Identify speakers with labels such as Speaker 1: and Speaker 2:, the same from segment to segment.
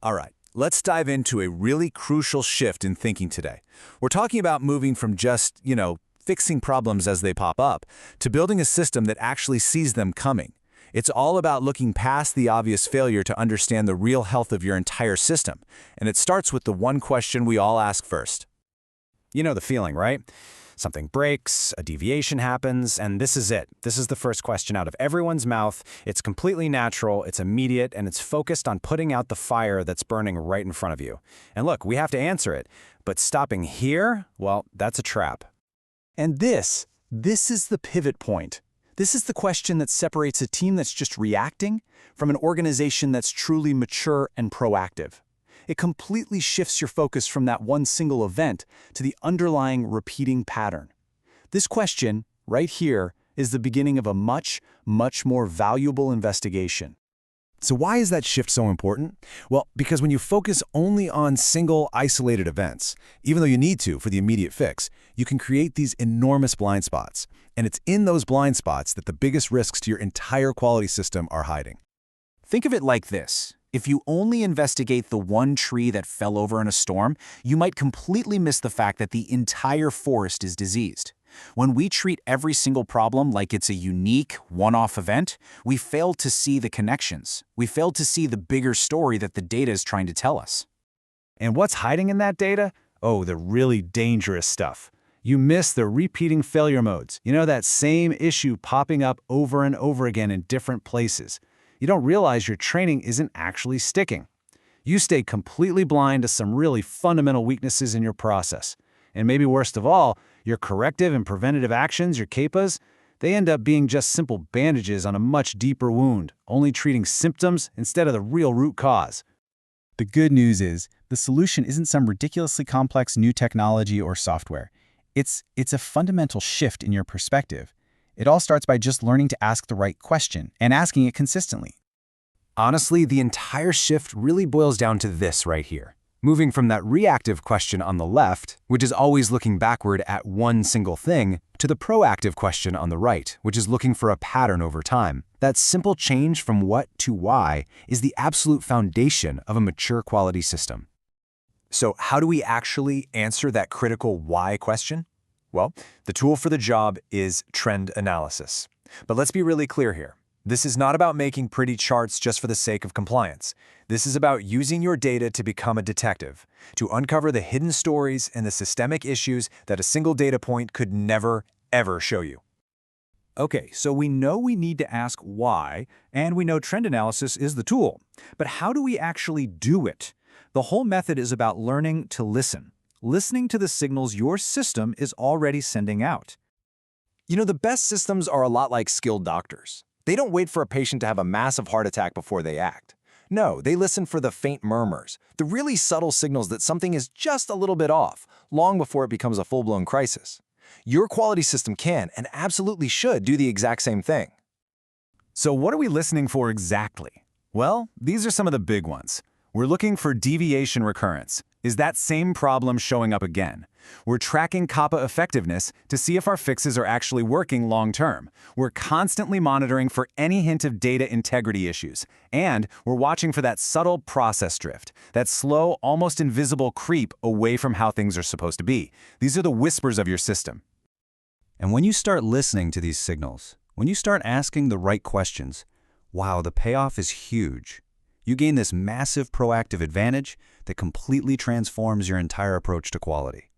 Speaker 1: All right, let's dive into a really crucial shift in thinking today. We're talking about moving from just, fixing problems as they pop up, to building a system that actually sees them coming. It's all about looking past the obvious failure to understand the real health of your entire system. And it starts with the one question we all ask first.
Speaker 2: You know the feeling, right? Something breaks, a deviation happens, and this is it. This is the first question out of everyone's mouth. It's completely natural, it's immediate, and it's focused on putting out the fire that's burning right in front of you. And look, we have to answer it. But stopping here, well, that's a trap.
Speaker 3: And this is the pivot point. This is the question that separates a team that's just reacting from an organization that's truly mature and proactive. It completely shifts your focus from that one single event to the underlying repeating pattern. This question, right here, is the beginning of a much, much more valuable investigation.
Speaker 4: So why is that shift so important? Well, because when you focus only on single, isolated events, even though you need to for the immediate fix, you can create these enormous blind spots. And it's in those blind spots that the biggest risks to your entire quality system are hiding.
Speaker 3: Think of it like this. If you only investigate the one tree that fell over in a storm, you might completely miss the fact that the entire forest is diseased. When we treat every single problem like it's a unique, one-off event, we fail to see the connections. We fail to see the bigger story that the data is trying to tell us.
Speaker 2: And what's hiding in that data? Oh, the really dangerous stuff. You miss the repeating failure modes. You know, that same issue popping up over and over again in different places. You don't realize your training isn't actually sticking. You stay completely blind to some really fundamental weaknesses in your process. And maybe worst of all, your corrective and preventative actions, your CAPAs, they end up being just simple bandages on a much deeper wound, only treating symptoms instead of the real root cause.
Speaker 5: The good news is, the solution isn't some ridiculously complex new technology or software. It's a fundamental shift in your perspective. It all starts by just learning to ask the right question and asking it consistently.
Speaker 2: Honestly, the entire shift really boils down to this right here. Moving from that reactive question on the left, which is always looking backward at one single thing, to the proactive question on the right, which is looking for a pattern over time. That simple change from what to why is the absolute foundation of a mature quality system.
Speaker 1: So how do we actually answer that critical why question? Well, the tool for the job is trend analysis. But let's be really clear here. This is not about making pretty charts just for the sake of compliance. This is about using your data to become a detective, to uncover the hidden stories and the systemic issues that a single data point could never, ever show you.
Speaker 6: Okay, so we know we need to ask why, and we know trend analysis is the tool. But how do we actually do it? The whole method is about learning to listen. Listening to the signals your system is already sending out.
Speaker 1: You know, the best systems are a lot like skilled doctors. They don't wait for a patient to have a massive heart attack before they act. No, they listen for the faint murmurs, the really subtle signals that something is just a little bit off, long before it becomes a full-blown crisis. Your quality system can and absolutely should do the exact same thing.
Speaker 2: So what are we listening for exactly? Well, these are some of the big ones. We're looking for deviation recurrence. Is that same problem showing up again? We're tracking CAPA effectiveness to see if our fixes are actually working long-term. We're constantly monitoring for any hint of data integrity issues. And we're watching for that subtle process drift, that slow, almost invisible creep away from how things are supposed to be. These are the whispers of your system.
Speaker 4: And when you start listening to these signals, when you start asking the right questions, wow, the payoff is huge. You gain this massive proactive advantage that completely transforms your entire approach to quality.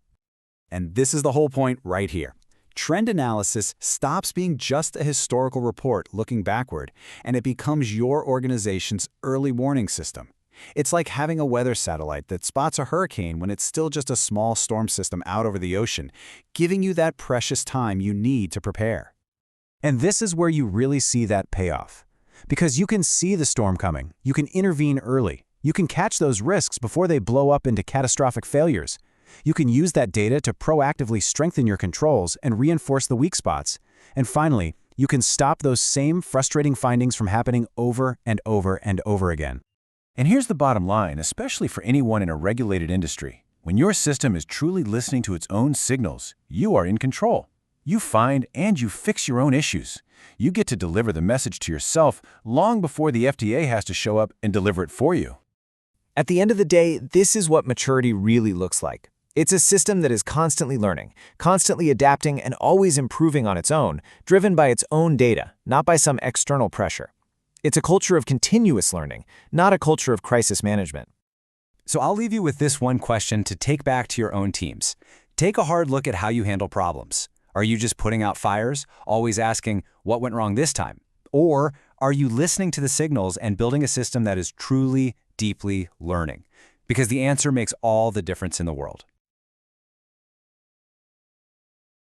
Speaker 3: And this is the whole point right here. Trend analysis stops being just a historical report looking backward, and it becomes your organization's early warning system. It's like having a weather satellite that spots a hurricane when it's still just a small storm system out over the ocean, giving you that precious time you need to prepare.
Speaker 2: And this is where you really see that payoff. Because you can see the storm coming, you can intervene early, you can catch those risks before they blow up into catastrophic failures. You can use that data to proactively strengthen your controls and reinforce the weak spots. And finally, you can stop those same frustrating findings from happening over and over and over again.
Speaker 1: And here's the bottom line, especially for anyone in a regulated industry. When your system is truly listening to its own signals, you are in control. You find and you fix your own issues. You get to deliver the message to yourself long before the FDA has to show up and deliver it for you.
Speaker 7: At the end of the day, this is what maturity really looks like. It's a system that is constantly learning, constantly adapting, and always improving on its own, driven by its own data, not by some external pressure. It's a culture of continuous learning, not a culture of crisis management.
Speaker 3: So I'll leave you with this one question to take back to your own teams. Take a hard look at how you handle problems. Are you just putting out fires, always asking, what went wrong this time? Or are you listening to the signals and building a system that is truly, deeply learning? Because the answer makes all the difference in the world.